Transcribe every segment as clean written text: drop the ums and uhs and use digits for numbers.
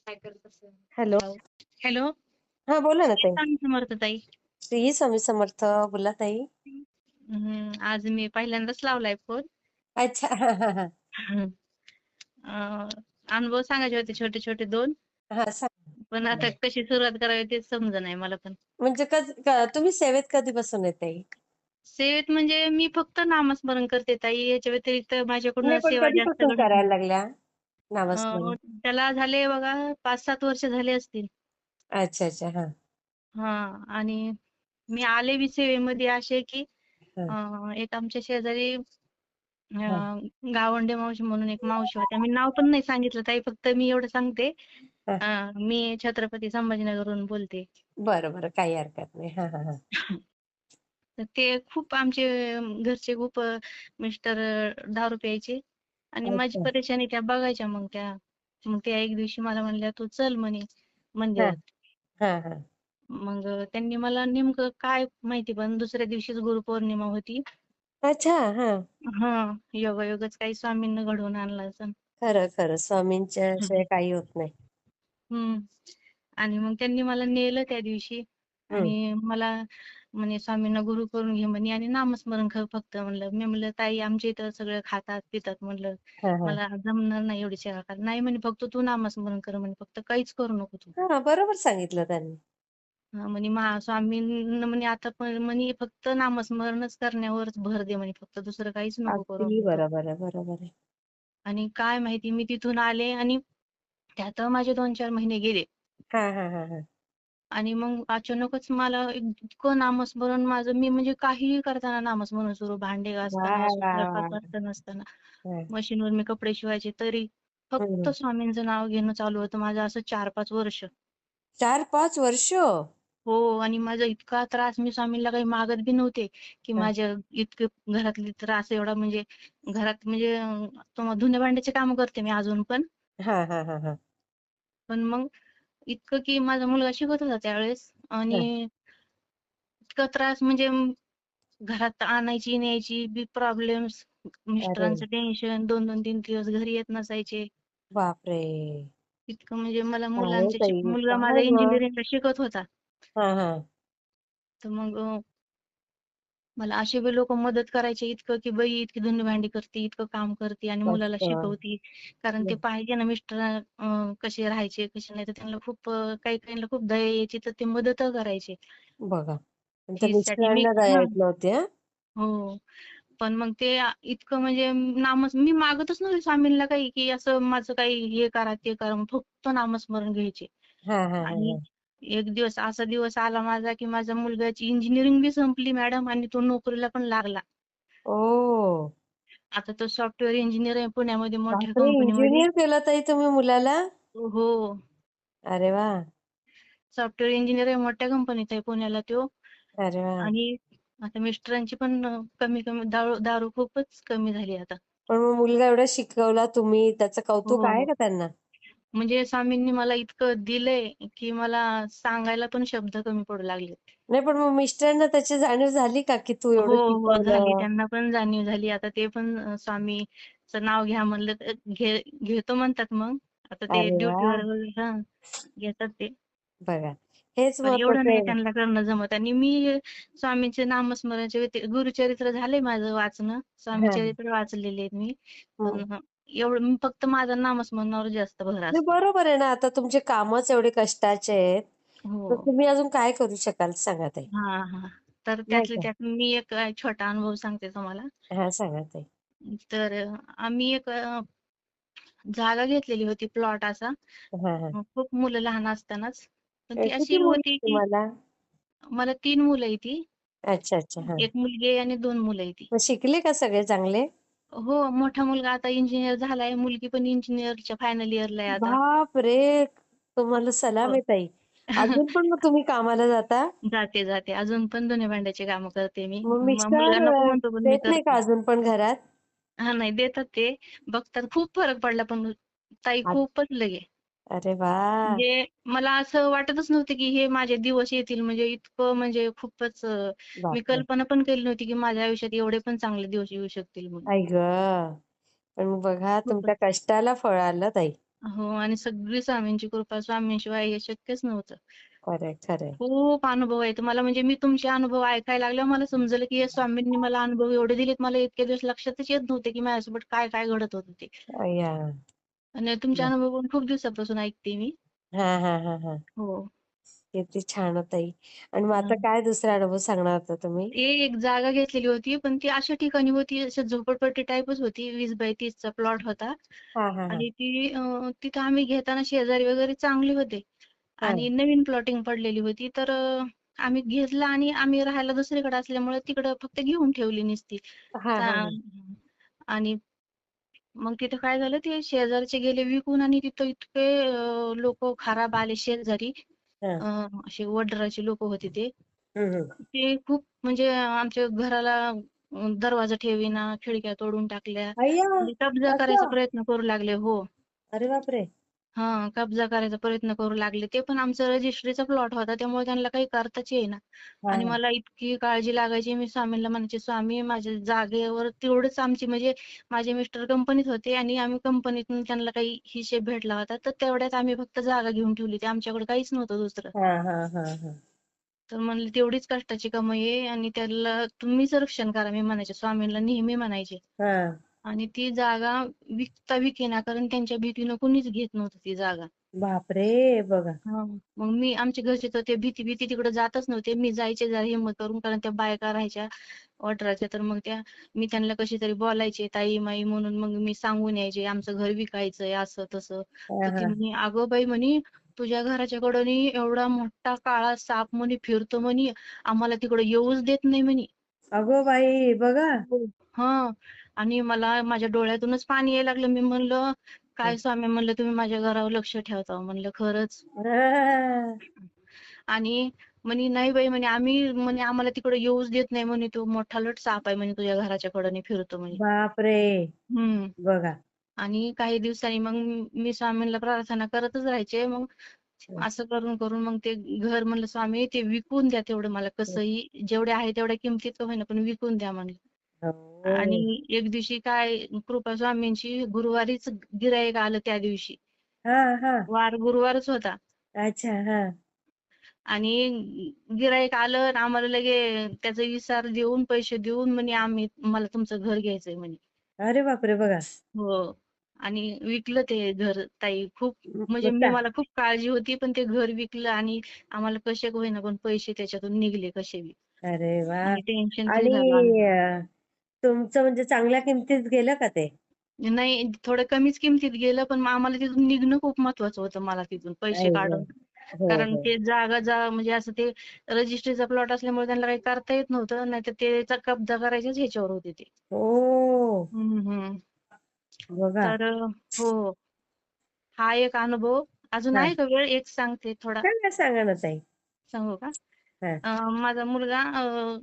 काय करत असेल. हॅलो. हॅलो. हा, बोला ना श्री ताई. स्वामी समर्थ ताई. श्री स्वामी समर्थ. बोला ताई. आज मी पहिल्यांदाच लावलाय फोन. अच्छा. हा हा हा. अनुभव सांगायचे होते छोटे छोटे दोन, हा, सांग. पण आता कशी सुरुवात करावी तेच समज नाही मला पण. म्हणजे तुम्ही सेवेत कधीपासून आहे ताई? सेवेत म्हणजे मी फक्त नामस्मरण करते ताई, याच्या व्यतिरिक्त माझ्याकडून नाही, पण सेवा जास्त कधीपासून घडत नाही. करायला लागल्या नामस्मरण? त्याला झाले बघा 5-7 वर्ष झाले असतील. अच्छा अच्छा. हा हा. आणि मी आले बी सेवेमध्ये असे की हा एक आमच्या शेजारी हा गावंडे मावशी म्हणून एक मावशी होत्या. मी नाव पण नाही सांगितलं ताई, फक्त मी एवढं सांगते. हा. मी छत्रपती संभाजीनगरवरून बोलते. बरं बरं, काही हरकत नाही. हा हा हा. तर ते खूप आमचे घरचे खूप मिस्टर दारू प्यायचे आणि माझी अच्छा. परेशानी त्या बघायच्या. मग त्या एक दिवशी मला म्हणल्या तू चल म्हणे हा मंदिरात. हा हा. मग त्यांनी मला नेमकं काय माहिती, पण दुसऱ्या दिवशीच गुरुपौर्णिमा होती. अच्छा. हा. हा. योगायोगच काही स्वामींना घडवून आणला असं. खरं खरं, स्वामींच्या शिवाय काही होत नाही. हम्म. आणि मग त्यांनी मला नेलं त्या दिवशी हम्म. आणि मला म्हणे स्वामींना गुरु करून घे म्हणे आणि नामस्मरण कर फक्त. म्हणलं, मी म्हणलं ताई आमच्या इथं सगळं खातात पितात, म्हणलं हा हा मला जमणार नाही एवढी सेवा करायला. नाही म्हणे फक्त तू नामस्मरण कर म्हणे, फक्त काहीच करू नको तू. हा, बरोबर सांगितलं त्यांनी. म्हणे स्वामींना म्हणे आता पण म्हणे फक्त नामस्मरणच करण्यावरच भर दे म्हणे, फक्त दुसरं काहीच नको करू अगदी म्हणे तू. बरोबर आहे, बरोबर आहे. आणि काय माहिती मी तिथून आले आणि त्यात माझे 2-4 महिने गेले. हा हा हा हा. आणि मग अचानकच मला इतकं नामस्मरण माझं, मी म्हणजे काहीही करताना नामस्मरण सुरू, भांडे वा घासताना, वा स्वयंपाक वा. करताना असताना, हा. मशीनवर मी कपडे शिवायचे तरी फक्त हम्म. स्वामींचं नाव घेणं चालू होतं माझं असं 4-5 वर्ष. 4-5 वर्ष? हो. आणि माझा इतका त्रास, मी स्वामींना काही मागत बी नव्हते की हा माझ्या इतके घरातले त्रास एवढा, म्हणजे घरात म्हणजे धुण्या भांड्याचे काम करते मी अजून पण. हा हा हा हा. पण मग इतकं की माझा मुलगा शिकत होता त्यावेळेस हा. आणि इतका त्रास म्हणजे घरात आणायची न्यायची बी प्रॉब्लेम्स, अरे मिस्टरांचं टेन्शन, 2-2, 3 दिवस घरी येत नसायचे. बापरे. इतकं म्हणजे मला काय ताई, मुलगा माझा काय मग? इंजिनिअरिंगला शिकत होता. हा हा. तर मग मला असे बी लोक मदत करायचे इतकं की बाई इतकी धुणी भांडी करते, इतकं काम करते आणि मुलाला मस्त. शिकवती. कारण ते पाहिजे ना मिस्टर कसे राहायचे कसे नाही, तर त्यांना खूप काही काहींना खूप दया यायची, तर ते मदत करायचे. बघा, तुमच्या फीससाठी मी मिस्टरांना दया येत नव्हती? हा. हो. पण मग ते इतकं म्हणजे मी मागतच नव्हते स्वामींना काही की असं माझं काही हे करा ते करा, मग फक्त नामस्मरण घ्यायचे. हा हा हा आणि हा. एक दिवस असा दिवस आला माझा की माझ्या मुलग्याची इंजिनिअरिंग बी संपली मॅडम आणि तो नोकरीला पण लागला. ओ. आता तो सॉफ्टवेअर इंजिनियर आहे पुण्यामध्ये मोठ्या बापरे, कंपनीमध्ये. इंजिनियर केलं ताई तुम्ही मुलाला? हो. अरे वा. सॉफ्टवेअर इंजिनियर आहे, मोठ्या कंपनीत आहे पुण्याला तो. अरे वा. आणि आता मिस्टरांची पण कमी कमी दारू दारू खूपच कमी झाली आता. पण मग मुलगा एवढा शिकवला तुम्ही, त्याचं कौतुक हो आहे हो. का त्यांना? म्हणजे स्वामींनी मला इतकं दिलंय की मला सांगायला पण शब्द कमी पडू लागले. नाही, पण मग मिस्टरांना त्याची जाणीव झाली का की तू हो एवढं हो झाली, शिकवलं? त्यांना पण जाणीव झाली. आता ते पण स्वामीचं नाव घ्या म्हणलं तर घेतो म्हणतात. मग आता ते अरे वा. ड्युटीवर हा घेतात ते. बघा, हेच पण एवढं महत्वाचं नाही आहे. त्यांना करणं जमत. आणि मी स्वामींचे नामस्मरणाचे गुरुचरित्र झाले माझं वाचणं, हा. स्वामीचरित्र वाचलेले आहेत मी. हम्म. पण एवढं मी फक्त माझा नामस्मरणावर जास्त भर नाही, असतो. बरोबर आहे ना, आता तुमचे कामच एवढे कष्टाचे आहेत, हो. तर तुम्ही अजून काय करू शकाल सांगा ताई? हा हा. तर नाही त्यातले का? त्यात मी एक छोटा अनुभव सांगते तुम्हाला. हा, सांगा ताई. तर आम्ही एक जागा घेतलेली होती, प्लॉट असा. हा हा. खूप मुलं लहान असतानाच. पण ती किती अशी मुलं होती आहेत की तुम्हाला? मला 3 मुलं आहे ती. अच्छा अच्छा. हा. 1 मुलगी आहे आणि 2 मुलं आहे ती. मग शिकले का सगळे चांगले? हो, मोठा मुलगा आता इंजिनियर झालाय, मुलगी पण इंजिनियरच्या फायनल इयरला आहे आता. बाप रे, तुम्हाला सलाम हो. आहे ताई. अजून पण मग तुम्ही कामाला जाता? जाते, जाते. अजून पण धुण्या भांड्याची कामं करते मी. मग मिस्टर मुलगा नको म्हणतो पण मी देत नाही का करते. अजून पण घरात? हां, नाही देतात ते. बघतात. खूप फरक पडला पण ताई, आ- खूपच लगे. अरे वा. म्हणजे मला असं वाटतच नव्हतं की हे माझे दिवस येतील, म्हणजे इतकं म्हणजे खूपच मी बापरे. कल्पना पण केली नव्हती की माझ्या आयुष्यात एवढे पण चांगले दिवस येऊ शकतील म्हणून. आई ग. पण बघा, तुमच्या खूपच. कष्टाला फळ आलं ताई. हो आणि सगळी स्वामींची कृपा, स्वामींशिवाय हे शक्यच नव्हतं. खरंय, खरंय. खूप अनुभव आहेत मला, म्हणजे मी तुमचे अनुभव ऐकायला लागल्यावर मला समजलं की या स्वामींनी मला अनुभव एवढे दिलेत, मला इतके दिवस लक्षातच येत नव्हते की माझ्यासोबत काय काय घडत होतं ते. या. आणि तुमचे अनुभव पण खूप दिवसापासून ऐकते मी. हा हा हा हा. हो. किती छान होत ताई. आणि मग आता हं. काय दुसरा अनुभव सांगणार होता तुम्ही? ते एक जागा घेतलेली होती, पण ती अशा ठिकाणी होती, असं झोपडपट्टी टाईपच होती. 20 बाय 30चा प्लॉट होता. हा हा हा. आणि तिथं आम्ही घेताना शेजारी वगैरे चांगले होते. हा आणि नवीन प्लॉटिंग पडलेली होती. तर आम्ही घेतला आणि आम्ही राहायला दुसरीकडे असल्यामुळे तिकडं फक्त घेऊन ठेवली नुसती. हा चा हा हा. आणि मग तिथं काय झालं, ते शेजारचे गेले विकून आणि तिथं इतके लोक खराब आले शेजारी. हा. अ, असे वड्राचे लोक होते ते. हम्म. ते खूप म्हणजे आमच्या घराला दरवाजा ठेवीना, खिडक्या तोडून टाकल्या. अय्या. म्हणजे कब्जा करायचा असं. प्रयत्न करू लागले. हो. अरे बापरे. हां, कब्जा करायचा प्रयत्न करू लागले. ते पण आमचा रजिस्ट्रीचा प्लॉट होता, त्यामुळे त्यांना काही करताच येईना. हा आणि हा. मला इतकी काळजी लागायची, मी स्वामींना म्हणायचे, "स्वामी माझ्या जागेवर तेवढंच आमची म्हणजे माझे मिस्टर कंपनीत होते आणि आम्ही कंपनीतून त्यांना काही हिशेब भेटला होता, तर तेवढ्यात आम्ही फक्त जागा घेऊन ठेवली होती. आमच्याकडे काहीच नव्हतं दुसरं." हा हा हा हा. तर म्हणले, "तेवढीच कष्टाची कमाई आहे आणि त्याला तुम्हीच रक्षण करा." मी म्हणायचे, स्वामींना नेहमी म्हणायचे. हा. आणि ती जागा विकता विकेना, कारण त्यांच्या भीतीनं कुणीच घेत नव्हतं ती जागा. बापरे. बघा. हां. मग आमच्या घरचे तर ते भीती तिकडे जातच नव्हते. मी जायचे जरा हिंमत करून, कारण त्या बायका राहायच्या वॉटरच्या. तर मग मी त्यांना कशी तरी बोलायचे, ताई-माई म्हणून मग मी सांगून यायचे, आमचं घर विकायचंय असं तसं. हा तर ती हा. म्हणे, "अगं बाई," म्हणे, "तुझ्या घराच्या कडेने एवढा मोठा काळा साप म्हणे फिरतो म्हणे, आम्हाला तिकडे येऊच देत नाही म्हणे." अगो बाई. बघा. हो. हां. आणि मला माझ्या डोळ्यातूनच पाणी यायला लागलं. मी म्हणलं, "काय स्वामी," म्हणलं, "तुम्ही माझ्या घरावर लक्ष ठेवता." म्हणलं, "खरंच." हा. आणि म्हणे, "नाही बाई," म्हणे, "आम्ही," म्हणे, "आम्हाला तिकडे येऊच देत नाही," म्हणे, "तो मोठा लट साप आहे," म्हणे, "तुझ्या घराच्या कडेने फिरतो," म्हणे. बापरे. हं. बघा. आणि काही दिवसांनी मग मी स्वामींना प्रार्थना करतच राहायचे. मग असं करून करून मग ते घर, म्हणलं, "स्वामी ते विकून द्या तेवढं मला कसंही, जेवढे आहे तेवढ्या किमतीत का होईना पण विकून द्या," म्हणलं. हो. आणि एक दिवशी काय कृपा स्वामींची, गुरुवारीच गिराईक आलं त्या दिवशी. हा हा. वार गुरुवारच होता. अच्छा. हा. आणि गिराईक आलं आणि आम्हाला लगे त्याचा इसार देऊन, पैसे देऊन म्हणे, मला तुमचं घर घ्यायचंय म्हणे. अरे बापरे. बघा. हो. आणि विकलं ते घर ताई. खूप म्हणजे मग त्या. मला खूप काळजी होती, पण ते घर विकलं आणि आम्हाला कसे का होईना पण पैसे त्याच्यातून निघले कसे बी. अरे वा. आणि टेन्शन फ्री आणि झालो आम्ही. तुमचं म्हणजे चांगल्या किमतीत गेलं का ते? नाही, थोडं कमीच किमतीत गेलं, पण मग आम्हाला तिथून निघणं खूप महत्वाचं होतं, मला तिथून पैसे आई गं. काढून. हो कारण हो. ते जागा म्हणजे असं ते रजिस्ट्रीचा प्लॉट असल्यामुळे त्यांना काही करता येत नव्हतं. नाहीतर त्याचा कब्जा करायच्याच ह्याच्यावर होते ते. हो. हम्म, हम्म. बघा. तर हो, हा एक अनुभव. अजून हा. आहे का वेळ? एक सांगते थोडा. सांगा ना ताई. सांगू का? हा माझा मुलगा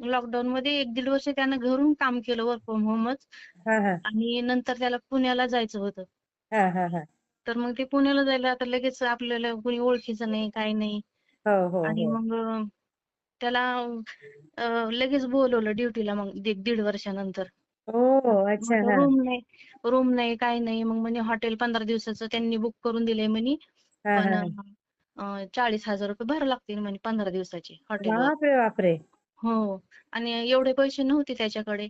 लॉकडाऊन मध्ये 1-1.5 वर्ष त्यानं घरून काम केलं, वर्क फ्रॉम होमच. हा हा आणि नंतर त्याला पुण्याला जायचं होतं. हा हा हा. तर मग ते पुण्याला जायला आता लगेच आपल्याला कोणी ओळखीचं नाही, काही नाही. हो हो आणि हो. मग त्याला लगेच बोलवलं ड्युटीला, मग 1-1.5 वर्षानंतर. हो. मग अच्छा. आता हा रूम नाही काही नाही. मग म्हणे हॉटेल 15 दिवसाचं त्यांनी बुक करून दिलंय म्हणे. हा पण हा हा. 40,000 रुपये भरावे लागतील म्हणे 15 दिवसाचे हॉटेलवर. बापरे बापरे. हो. आणि एवढे पैसे नव्हते त्याच्याकडे.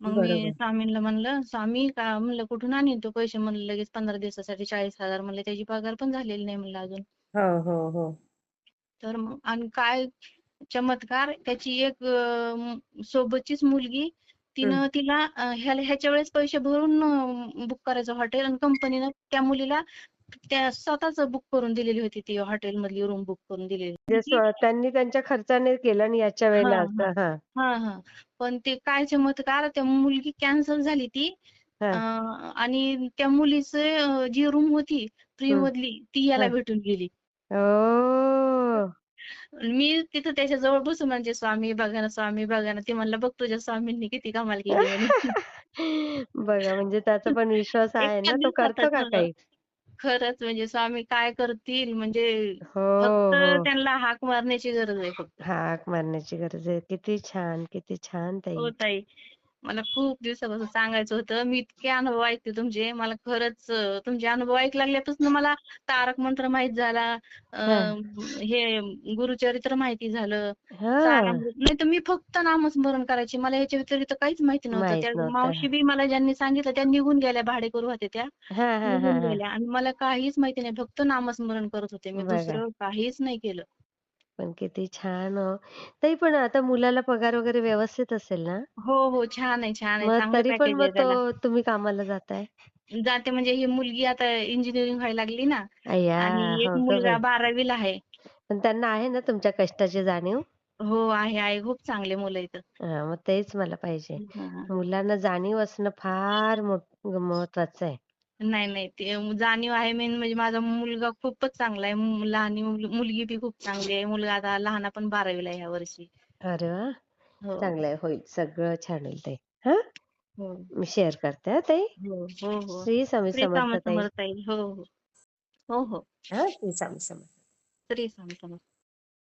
मग मी बरोबर. स्वामींना म्हणलं, "स्वामी का," म्हणलं, "कुठून आणीन तो पैसे?" म्हणलं, "लगेच 15 दिवसासाठी 40,000." म्हणलं, "त्याची पगार पण झालेली नाही," म्हणलं, "अजून." हो हो हो. तर मग आणि काय चमत्कार, त्याची एक सोबतचीच मुलगी, हम्म. तिला ह्याच्या वेळेस पैसे भरून बुक करायचं हॉटेल, आणि कंपनीनं त्या मुलीला त्या स्वतःच बुक करून दिलेली होती, ती हॉटेलमधली रूम बुक करून दिलेली जे होती. त्यांनी त्यांच्या खर्चाने केलं आणि याच्या हां, वेळेला हां. असं. हा हां, हां. पण ते काय चमत्कार, त्या मुलगी कॅन्सल झाली ती. हा. आणि त्या मुलीचं जी रूम होती फ्री हम्म. मधली, ती याला हा. भेटून गेली. ओ. मी तिथं त्याच्याजवळ बसून म्हणजे, "स्वामी बघा ना, स्वामी बघा ना." ती म्हणलं, "बघ तुझ्या स्वामींनी किती कमाल केली," म्हणे. बघा, म्हणजे त्याचा पण विश्वास आहे एका ना, तो करतो दिवसातच. का काही? खरंच म्हणजे स्वामी काय करतील, म्हणजे हो फक्त हो. त्यांना हाक मारण्याची गरज आहे फक्त. हाक मारण्याची गरज आहे. किती छान, किती छान ताई. हो ताई. मला खूप दिवसापासून सांगायचं होतं. मी इतके अनुभव ऐकते तुमचे. मला खरंच तुमचे अनुभव ऐकू लागल्यापासून मला तारक मंत्र माहीत झाला. हां. हे गुरुचरित्र माहिती झालं. हां. सारामृत नाही तर मी फक्त नामस्मरण करायची. मला ह्याच्या व्यतिरिक्त काहीच माहिती नव्हतं. माहीत त्या नव्हतं. मावशी बी मला ज्यांनी सांगितलं त्या निघून गेल्या. भाडेकरू होत्या त्या. हां, हां, निघून हां, हां. गेल्या आणि मला काहीच माहिती नाही. फक्त नामस्मरण करत होते मी. बघा. दुसरं काहीच नाही केलं. पण किती छान हो. ताई पण आता मुलाला पगार वगैरे व्यवस्थित असेल ना? हो, हो. छान आहे, छान आहे. मग चांगलं तरी पण पॅकेज आहे मग त्याला. तुम्ही कामाला जाताय? जाते म्हणजे ही मुलगी आता इंजिनिअरिंग व्हायला लागली ना अय्या! आणि एक हो गं मुलगा बाई. 12वी ला आहे. पण त्यांना आहे ना तुमच्या कष्टाची जाणीव? हो, आहे, आहे. खूप चांगले मुलं आहेत. हां, मग तेच मला पाहिजे. हां. मुलांना जाणीव असणं फार महत्वाचं आहे. नाही, नाही. ते जाणीव आहे मेन म्हणजे माझा मुलगा खूपच चांगला आहे. लहान मुलगी बी खूप चांगली आहे. मुलगा आता लहाना पण 12वी ला आहे ह्यावर्षी. अरे वाह! हो, चांगलं आहे. होईल. सगळं छान होईल ताई. हां? हो, मी शेअर करते हां ताई. हो, हो, हो. श्री स्वामी श्री समर्थ स्वामी ताई. समर्थ ताई. हो, हो. हो, हो. हां, श्री स्वामी समर्थ. श्री स्वामी समर्थ.